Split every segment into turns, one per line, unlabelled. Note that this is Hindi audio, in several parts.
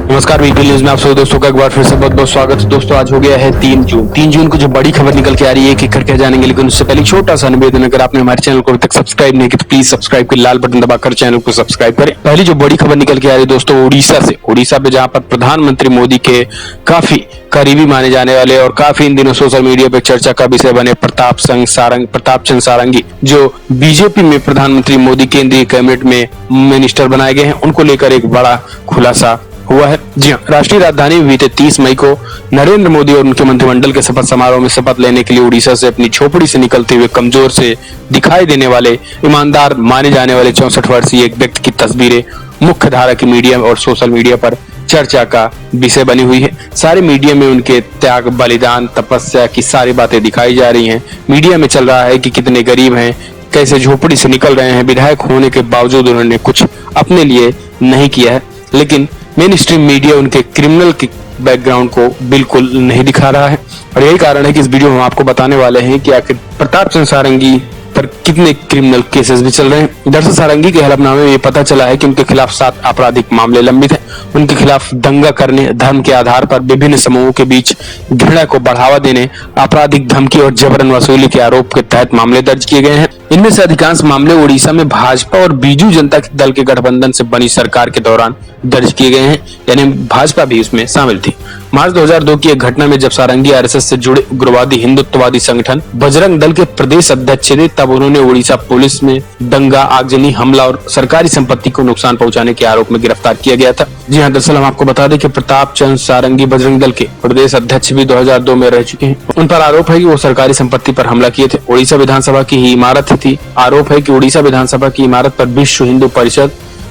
नमस्कार, वीपी न्यूज में आप सभी दोस्तों का एक बार फिर से बहुत बहुत स्वागत है। दोस्तों आज हो गया है 3 जून को जो बड़ी खबर निकल के आ रही है एक एक करके जानेंगे, लेकिन उससे पहले छोटा सा निवेदन, अगर आपने हमारे चैनल को अभी तक सब्सक्राइब नहीं किया तो प्लीज सब्सक्राइब के लाल बटन दबाकर चैनल को सब्सक्राइब करें। पहली जो बड़ी खबर निकल के आ रही है दोस्तों उड़ीसा से, उड़ीसा पे जहां पर प्रधानमंत्री मोदी के काफी करीबी माने जाने वाले और काफी इन दिनों सोशल मीडिया पे चर्चा का विषय बने प्रताप चंद्र सारंगी, जो बीजेपी में प्रधानमंत्री मोदी केंद्रीय कैबिनेट में मिनिस्टर बनाए गए हैं, उनको लेकर एक बड़ा खुलासा हुआ है। जी हाँ, राष्ट्रीय राजधानी में बीते 30 मई को नरेंद्र मोदी और उनके मंत्रिमंडल के शपथ समारोह में शपथ लेने के लिए उड़ीसा से अपनी झोपड़ी से निकलते हुए कमजोर से दिखाई देने वाले ईमानदार माने जाने वाले 64 वर्षीय एक व्यक्ति की तस्वीरें मुख्य धारा की मीडिया और सोशल मीडिया पर चर्चा का विषय बनी हुई है। सारे मीडिया में उनके त्याग, बलिदान, तपस्या की सारी बातें दिखाई जा रही हैं। मीडिया में चल रहा है कि कितने गरीब हैं, कैसे झोपड़ी से निकल रहे हैं, विधायक होने के बावजूद उन्होंने कुछ अपने लिए नहीं किया है। लेकिन मेन स्ट्रीम मीडिया उनके क्रिमिनल के बैकग्राउंड को बिल्कुल नहीं दिखा रहा है, और यही कारण है कि इस वीडियो में हम आपको बताने वाले हैं कि आखिर प्रताप चंद्र सारंगी पर कितने क्रिमिनल केसेस भी चल रहे हैं। दरअसल सारंगी के हलफनामे में ये पता चला है कि उनके खिलाफ 7 आपराधिक मामले लंबित हैं। उनके खिलाफ दंगा करने, धर्म के आधार पर विभिन्न समूहों के बीच घृणा को बढ़ावा देने, आपराधिक धमकी और जबरन वसूली के आरोप के तहत मामले दर्ज किए गए हैं। इनमें से अधिकांश मामले उड़ीसा में भाजपा और बीजू जनता दल के गठबंधन से बनी सरकार के दौरान दर्ज किए गए हैं, यानी भाजपा भी उसमें शामिल थी। मार्च 2002 की एक घटना में जब सारंगी आरएसएस से जुड़े उग्रवादी हिंदुत्ववादी संगठन बजरंग दल के प्रदेश अध्यक्ष थे, तब उन्होंने उड़ीसा पुलिस में दंगा, आगजनी, हमला और सरकारी संपत्ति को नुकसान पहुंचाने के आरोप में गिरफ्तार किया गया था। जी हाँ, दरअसल हम आपको बता दें कि प्रताप चंद्र सारंगी बजरंग दल के प्रदेश अध्यक्ष भी 2002 में रह चुके हैं। उन पर आरोप है कि वो सरकारी संपत्ति पर हमला किए थे। उड़ीसा विधानसभा की ही इमारत थी। आरोप है कि उड़ीसा विधानसभा की इमारत पर विश्व हिंदू परिषद,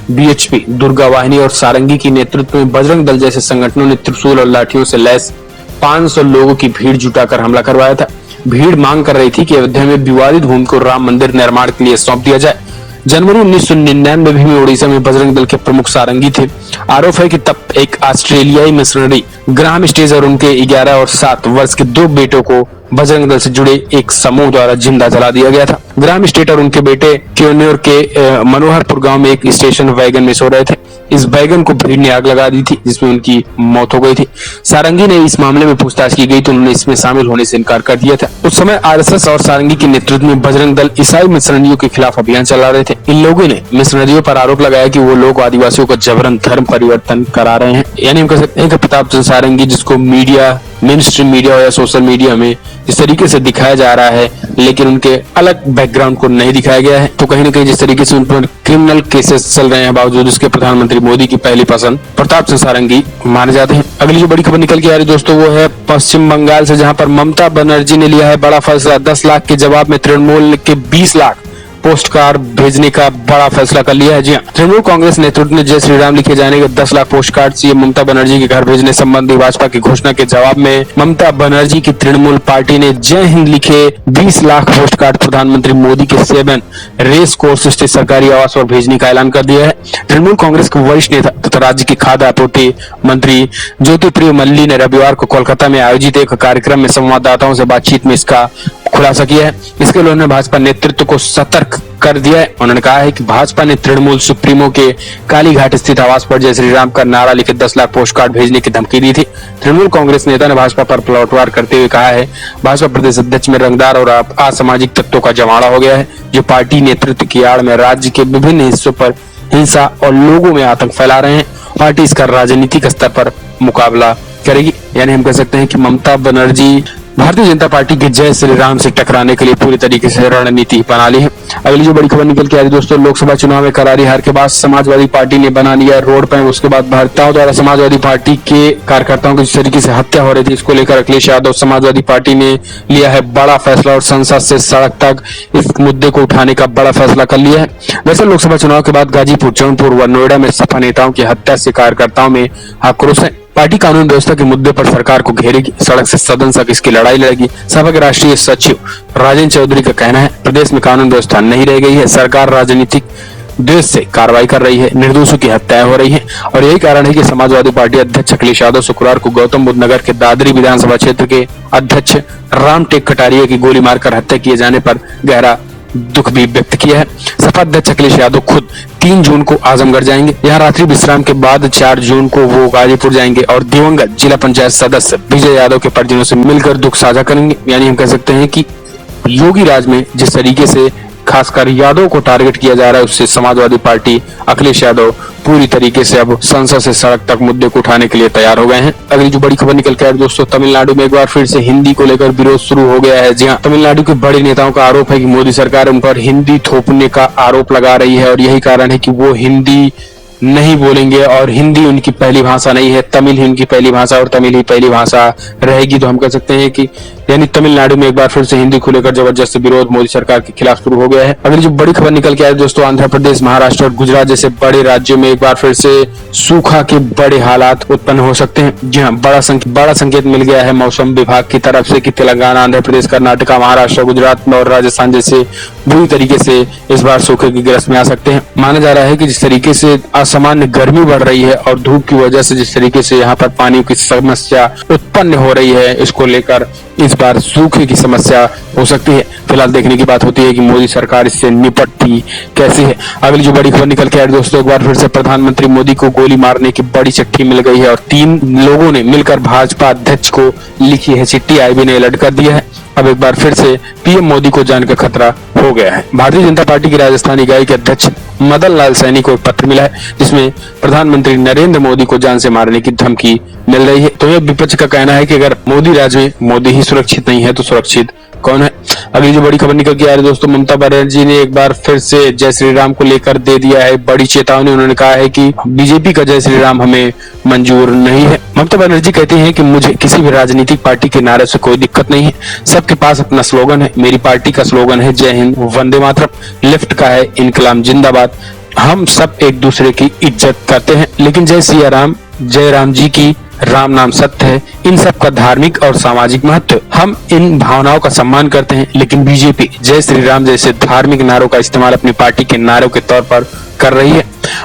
बीएचपी, दुर्गा वाहिनी और सारंगी की नेतृत्व में बजरंग दल जैसे संगठनों ने त्रिशूल और लाठियों से लैस 500 लोगों की भीड़ जुटाकर हमला करवाया था। भीड़ मांग कर रही थी कि अयोध्या में विवादित भूमि को राम मंदिर निर्माण के लिए सौंप दिया जाए। जनवरी 1999 में भी उड़ीसा में बजरंग दल के प्रमुख सारंगी थे। आरोप है कि तब एक ऑस्ट्रेलियाई मिशनरी ग्राहम स्टेज और उनके 11 और 7 वर्ष के 2 बेटों को बजरंग दल से जुड़े एक समूह द्वारा जिंदा जला दिया गया था। ग्राहम स्टेट और उनके बेटे क्योन्योर के मनोहरपुर गांव में एक स्टेशन वैगन में सो रहे थे। इस वैगन को भीड़ ने आग लगा दी थी, जिसमें उनकी मौत हो गई थी। सारंगी ने इस मामले में पूछताछ की गई तो उन्होंने इसमें शामिल होने से इनकार कर दिया था। उस समय आरएसएस और सारंगी के नेतृत्व में बजरंग दल ईसाई मिशनरियों के खिलाफ अभियान चला रहे थे। इन लोगों ने मिशनरियों पर आरोप लगाया कि वो लोग आदिवासियों को जबरन धर्म परिवर्तन करा रहे हैं। यानी हम कह सकते हैं कि प्रताप चंद्र सारंगी, जिसको मीडिया, मेन स्ट्रीम मीडिया या सोशल मीडिया में इस तरीके से दिखाया जा रहा है, लेकिन उनके अलग बैकग्राउंड को नहीं दिखाया गया है, तो कहीं न कहीं जिस तरीके से उन पर क्रिमिनल केसेस चल रहे हैं, बावजूद उसके प्रधानमंत्री मोदी की पहली पसंद प्रताप चंद्र सारंगी माने जाते हैं। अगली जो बड़ी खबर निकल के आ रही है दोस्तों वो है पश्चिम बंगाल से, जहां पर ममता बनर्जी ने लिया है बड़ा फैसला। 10 लाख के जवाब में तृणमूल के 20 लाख पोस्ट कार्ड भेजने का बड़ा फैसला कर लिया है। जी हाँ, तृणमूल कांग्रेस नेतृत्व ने जय श्री राम लिखे जाने के 10 lakh post card CM Mamata Banerjee के घर भेजने संबंधी भाजपा की घोषणा के जवाब में ममता बनर्जी की तृणमूल पार्टी ने जय हिंद लिखे 20 लाख पोस्ट कार्ड प्रधानमंत्री मोदी के 7 रेस कोर्स स्थित सरकारी आवास पर भेजने का ऐलान कर दिया है। तृणमूल कांग्रेस के वरिष्ठ नेता तथा राज्य की खाद्य आपूर्ति मंत्री ज्योतिप्रिय मल्ली ने रविवार को कोलकाता में आयोजित एक कार्यक्रम में संवाददाताओं से बातचीत में इसका खुलासा किया है। इसके लिए उन्होंने भाजपा नेतृत्व को सतर्क कर दिया है। उन्होंने कहा है कि भाजपा ने तृणमूल सुप्रीमो के कालीघाट स्थित आवास पर जय श्री राम का नारा लिखे 10 लाख पोस्ट कार्ड भेजने की धमकी दी थी। तृणमूल कांग्रेस नेता ने भाजपा पर पलटवार करते हुए कहा है, भाजपा प्रदेश अध्यक्ष में रंगदार और असामाजिक तत्वों का जमावड़ा हो गया है, जो पार्टी नेतृत्व की आड़ में राज्य के विभिन्न हिस्सों पर हिंसा और लोगों में आतंक फैला रहे हैं। पार्टी इसका राजनीतिक स्तर पर मुकाबला करेगी। यानी हम कह सकते हैं कि ममता बनर्जी भारतीय जनता पार्टी के जय श्री राम से टकराने के लिए पूरी तरीके से रणनीति बना ली है। अगली जो बड़ी खबर निकल के आ रही दोस्तों, लोकसभा चुनाव में करारी हार के बाद समाजवादी पार्टी ने बना लिया रोड पर। उसके बाद भाजपा द्वारा समाजवादी पार्टी के कार्यकर्ताओं की जिस तरीके से हत्या हो रही थी, इसको लेकर अखिलेश यादव समाजवादी पार्टी ने लिया है बड़ा फैसला और संसद से सड़क तक इस मुद्दे को उठाने का बड़ा फैसला कर लिया है। वैसे लोकसभा चुनाव के बाद गाजीपुर, जौनपुर व नोएडा में सपा नेताओं की हत्या से कार्यकर्ताओं में आक्रोश है। पार्टी कानून व्यवस्था के मुद्दे पर सरकार को घेरेगी, सड़क से सदन तक इसकी लड़ाई लड़ेगी। सपा के राष्ट्रीय सचिव राजेंद्र चौधरी का कहना है, प्रदेश में कानून व्यवस्था नहीं रह गई है, सरकार राजनीतिक द्वेष से कार्रवाई कर रही है, निर्दोषों की हत्याएं हो रही हैं और यही कारण है कि समाजवादी पार्टी अध्यक्ष अखिलेश यादव शुक्रवार को गौतम बुद्ध नगर के दादरी विधानसभा क्षेत्र के अध्यक्ष राम टेक कटारिया की गोली मारकर हत्या किए जाने पर गहरा दुख भी व्यक्त किया है। सपा अध्यक्ष अखिलेश यादव खुद 3 जून को आजमगढ़ जाएंगे। यहाँ रात्रि विश्राम के बाद 4 जून को वो गाजीपुर जाएंगे और दिवंगत जिला पंचायत सदस्य विजय यादव के परिजनों से मिलकर दुख साझा करेंगे। यानी हम कह सकते हैं कि योगी राज में जिस तरीके से खासकर यादव को टारगेट किया जा रहा है, उससे समाजवादी पार्टी अखिलेश यादव पूरी तरीके से अब संसद से सड़क तक मुद्दे को उठाने के लिए तैयार हो गए हैं। अगली जो बड़ी खबर निकल के आ रही है दोस्तों, तमिलनाडु में एक बार फिर से हिंदी को लेकर विरोध शुरू हो गया है। जी हाँ, तमिलनाडु के बड़े नेताओं का आरोप है कि मोदी सरकार उन पर हिंदी थोपने का आरोप लगा रही है और यही कारण है कि वो हिंदी नहीं बोलेंगे और हिंदी उनकी पहली भाषा नहीं है, तमिल ही उनकी पहली भाषा और तमिल ही पहली भाषा रहेगी। तो हम कह सकते हैं कि यानी तमिलनाडु में एक बार फिर से हिंदी को लेकर जबरदस्त विरोध मोदी सरकार के खिलाफ शुरू हो गया है। अगली जो बड़ी खबर निकल के आई दोस्तों, आंध्र प्रदेश, महाराष्ट्र और गुजरात जैसे बड़े राज्यों में एक बार फिर से सूखा के बड़े हालात उत्पन्न हो सकते हैं। जी हाँ, बड़ा संकेत मिल गया है मौसम विभाग की तरफ से कि तेलंगाना, आंध्र प्रदेश, कर्नाटका, महाराष्ट्र, गुजरात और राजस्थान जैसे बुरी तरीके से इस बार सूखे की गिरफ्त में आ सकते हैं। माना जा रहा है कि जिस तरीके से असामान्य गर्मी बढ़ रही है और धूप की वजह से जिस तरीके से यहाँ पर पानी की समस्या उत्पन्न हो रही है, इसको लेकर इस बार सूखे की समस्या हो सकती है। फिलहाल देखने की बात होती है कि मोदी सरकार इससे निपटती कैसे है। अगली जो बड़ी खबर निकल के आई दोस्तों, एक बार फिर से प्रधानमंत्री मोदी को गोली मारने की बड़ी चिट्ठी मिल गई है और 3 लोगों ने मिलकर भाजपा अध्यक्ष को लिखी है चिट्ठी। आईबी ने अलर्ट कर दिया है। अब एक बार फिर से पीएम मोदी को जान का खतरा हो गया है। भारतीय जनता पार्टी की राजस्थान इकाई के अध्यक्ष मदन लाल सैनी को एक पत्र मिला है जिसमें प्रधानमंत्री नरेंद्र मोदी को जान से मारने की धमकी मिल रही है। तो यह विपक्ष का कहना है कि अगर मोदी राज में मोदी ही सुरक्षित नहीं है तो सुरक्षित कौन है। अगली जो बड़ी खबर निकल के आ रही है दोस्तों, ममता बनर्जी ने एक बार फिर से जय श्री राम को लेकर दे दिया है बड़ी चेतावनी। उन्होंने कहा है कि बीजेपी का जय श्री राम हमें मंजूर नहीं है। ममता बनर्जी कहती हैं कि मुझे किसी भी राजनीतिक पार्टी के नारे से कोई दिक्कत नहीं है, सबके पास अपना स्लोगन है। मेरी पार्टी का स्लोगन है जय हिंद वंदे मातरम, लेफ्ट का है इनकलाब जिंदाबाद। हम सब एक दूसरे की इज्जत करते हैं, लेकिन जय सिया राम, जय राम जी की, राम नाम सत्य है, इन सब का धार्मिक और सामाजिक महत्व, हम इन भावनाओं का सम्मान करते हैं। लेकिन बीजेपी जय श्री राम जैसे धार्मिक नारों का इस्तेमाल अपनी पार्टी के नारों के तौर पर कर रही है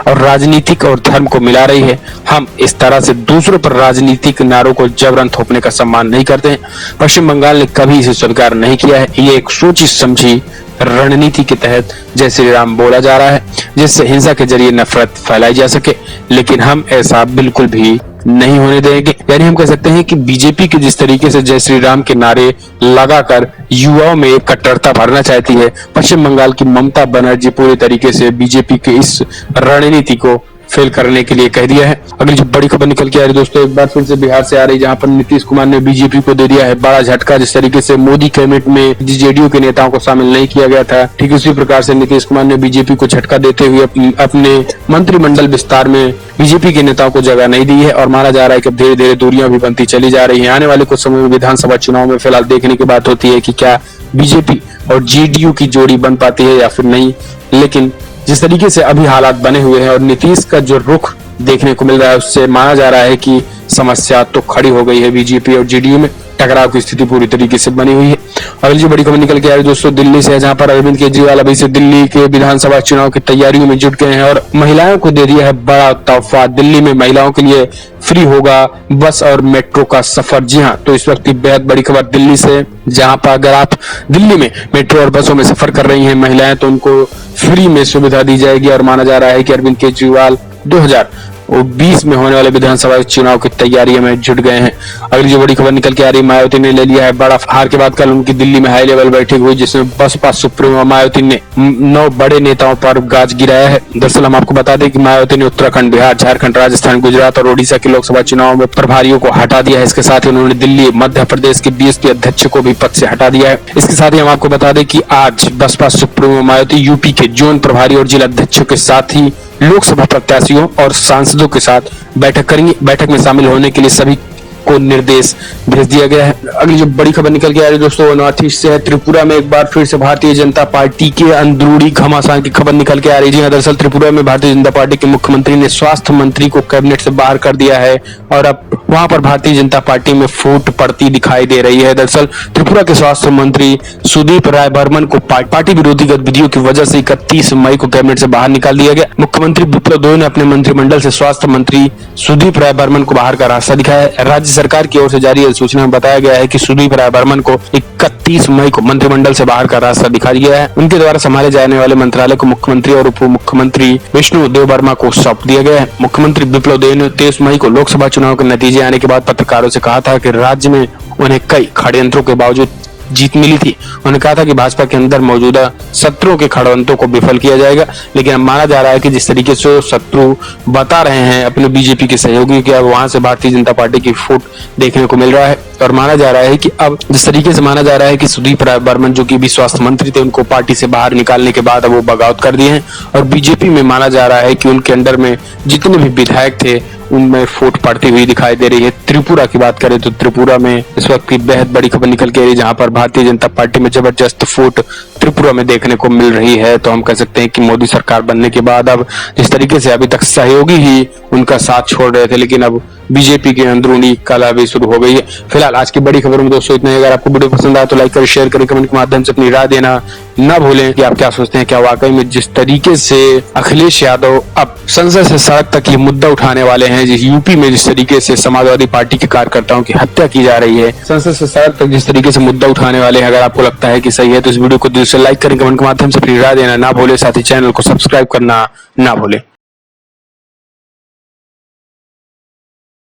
और राजनीतिक और धर्म को मिला रही है। हम इस तरह से दूसरों पर राजनीतिक नारों को जबरन थोपने का सम्मान नहीं करते हैं। पश्चिम बंगाल ने कभी इसे स्वीकार नहीं किया है। ये एक सोची समझी रणनीति के तहत जय श्री राम बोला जा रहा है जिससे हिंसा के जरिए नफरत फैलाई जा सके, लेकिन हम ऐसा बिल्कुल भी नहीं होने देंगे। यानी हम कह सकते हैं कि बीजेपी के जिस तरीके से जय श्री राम के नारे लगाकर युवाओं में कट्टरता भरना चाहती है, पश्चिम बंगाल की ममता बनर्जी पूरी तरीके से बीजेपी के इस रणनीति को फेल करने के लिए कह दिया है। अगली जो बड़ी खबर निकल के आ रही दोस्तों, एक बार फिर से बिहार से आ रही, जहां पर नीतीश कुमार ने बीजेपी को दे दिया है बड़ा झटका। जिस तरीके से मोदी कैबिनेट में जेडीयू के नेताओं को शामिल नहीं किया गया था, ठीक उसी प्रकार से नीतीश कुमार ने बीजेपी को झटका देते हुए अपने मंत्रिमंडल विस्तार में बीजेपी के नेताओं को जगह नहीं दी है और माना जा रहा है कि धीरे धीरे दूरियां भी बनती चली जा रही है। आने वाले कुछ समय में विधानसभा चुनाव में फिलहाल देखने की बात होती है कि क्या बीजेपी और जेडीयू की जोड़ी बन पाती है या फिर नहीं। लेकिन जिस तरीके से अभी हालात बने हुए हैं और नीतीश का जो रुख देखने को मिल रहा है, उससे माना जा रहा है कि समस्या तो खड़ी हो गई है। बीजेपी और जेडीयू में टकराव की स्थिति पूरी तरीके से बनी हुई है। अगली जो बड़ी खबर निकल के आ रही दोस्तों, दिल्ली से है, जहां पर अरविंद केजरीवाल अभी से दिल्ली के विधानसभा चुनाव की तैयारियों में जुट गए हैं और महिलाओं को दे दिया है बड़ा तोहफा। दिल्ली में महिलाओं के लिए फ्री होगा बस और मेट्रो का सफर। जी हाँ, तो इस वक्त की बेहद बड़ी खबर दिल्ली से, जहां पर अगर आप दिल्ली में मेट्रो और बसों में सफर कर रही हैं महिलाएं, तो उनको फ्री में सुविधा दी जाएगी और माना जा रहा है कि अरविंद केजरीवाल 2020 में होने वाले विधानसभा चुनाव की तैयारियों में जुट गए हैं। अगली जो बड़ी खबर निकल के आ रही, मायावती ने ले लिया है बड़ा हार के बाद कल उनकी दिल्ली में हाई लेवल बैठक हुई, जिसमें बसपा सुप्रीमो मायावती ने 9 बड़े नेताओं पर गाज गिराया है। दरअसल हम आपको बता दें कि मायावती ने उत्तराखंड, बिहार, झारखंड, राजस्थान, गुजरात और ओडिशा के लोकसभा चुनाव में प्रभारियों को हटा दिया है। इसके साथ ही उन्होंने दिल्ली, मध्य प्रदेश के बीएसपी अध्यक्ष को भी पद से हटा दिया है। इसके साथ ही हम आपको बता दें कि आज बसपा सुप्रीमो मायावती यूपी के जोन प्रभारी और जिला अध्यक्षों के साथ ही लोकसभा प्रत्याशियों और सांसदों के साथ बैठक करेंगी। बैठक में शामिल होने के लिए सभी को निर्देश भेज दिया गया है। अगली जो बड़ी खबर निकल के आ रही है दोस्तों, नॉर्थ ईस्ट से है। त्रिपुरा में एक बार फिर से भारतीय जनता पार्टी के अंदरूनी घमासान की खबर निकल के आ रही है। दरअसल त्रिपुरा में भारतीय जनता पार्टी के मुख्यमंत्री ने स्वास्थ्य मंत्री को कैबिनेट से बाहर कर दिया है और अब वहां पर भारतीय जनता पार्टी में फूट पड़ती दिखाई दे रही है। दरअसल त्रिपुरा के स्वास्थ्य मंत्री सुदीप राय बर्मन को पार्टी विरोधी गतिविधियों की वजह से 31 मई को कैबिनेट से बाहर निकाल दिया गया। मुख्यमंत्री बिप्लब देब ने अपने मंत्रिमंडल से स्वास्थ्य मंत्री सुदीप राय बर्मन को बाहर का रास्ता दिखाया है। राज्य राज्य सरकार की ओर से जारी सूचना में बताया गया है कि सुदीप राय बर्मन को 31 मई को मंत्रिमंडल से बाहर का रास्ता दिखाया गया है। उनके द्वारा संभाले जाने वाले मंत्रालय को मुख्यमंत्री और उप मुख्यमंत्री विष्णु देव वर्मा को सौंप दिया गया है। मुख्यमंत्री विप्लव देव ने 23 मई को लोकसभा चुनाव के नतीजे आने के बाद पत्रकारों से कहा था कि राज्य में उन्हें कई षड्यंत्रों के बावजूद जीत मिली थी। उन्होंने कहा था कि भाजपा के अंदर मौजूदा शत्रुओं के षड्यंत्रों को विफल किया जाएगा, लेकिन अब माना जा रहा है कि जिस तरीके से शत्रु बता रहे हैं अपने बीजेपी के सहयोगी कि अब वहां से भारतीय जनता पार्टी की फुट देखने को मिल रहा है और माना जा रहा है कि अब जिस तरीके से माना जा रहा है कि सुदीप राय बर्मन जो कि भी स्वास्थ्य मंत्री थे, उनको पार्टी से बाहर निकालने के बाद अब वो बगावत कर दिए हैं और बीजेपी में माना जा रहा है कि उनके अंडर में जितने भी विधायक थे उनमें फूट पड़ती हुई दिखाई दे रही है। त्रिपुरा की बात करें तो त्रिपुरा में इस वक्त की बेहद बड़ी खबर निकल के आ रही है, जहां पर भारतीय जनता पार्टी में जबरदस्त फूट त्रिपुरा में देखने को मिल रही है। तो हम कह सकते हैं कि मोदी सरकार बनने के बाद अब जिस तरीके से अभी तक सहयोगी ही उनका साथ छोड़ रहे थे, लेकिन अब बीजेपी की अंदरूनी कला भी शुरू हो गई है। फिलहाल आज की बड़ी खबर में दोस्तों इतना ही। अगर आपको वीडियो पसंद आया तो लाइक करें, शेयर करें, कमेंट के माध्यम से अपनी राय देना न भूलें कि आप क्या सोचते हैं। क्या वाकई में जिस तरीके से अखिलेश यादव अब संसद से सड़क तक ये मुद्दा उठाने वाले हैं, जिस यूपी में जिस तरीके से समाजवादी पार्टी के कार्यकर्ताओं की हत्या की जा रही है, संसद से सड़क तक जिस तरीके से मुद्दा उठाने वाले हैं, अगर आपको लगता है कि सही है तो इस वीडियो को दिल से लाइक करें, कमेंट के माध्यम से अपनी राय देना ना भूलें, साथ ही चैनल को सब्सक्राइब करना ना भूलें।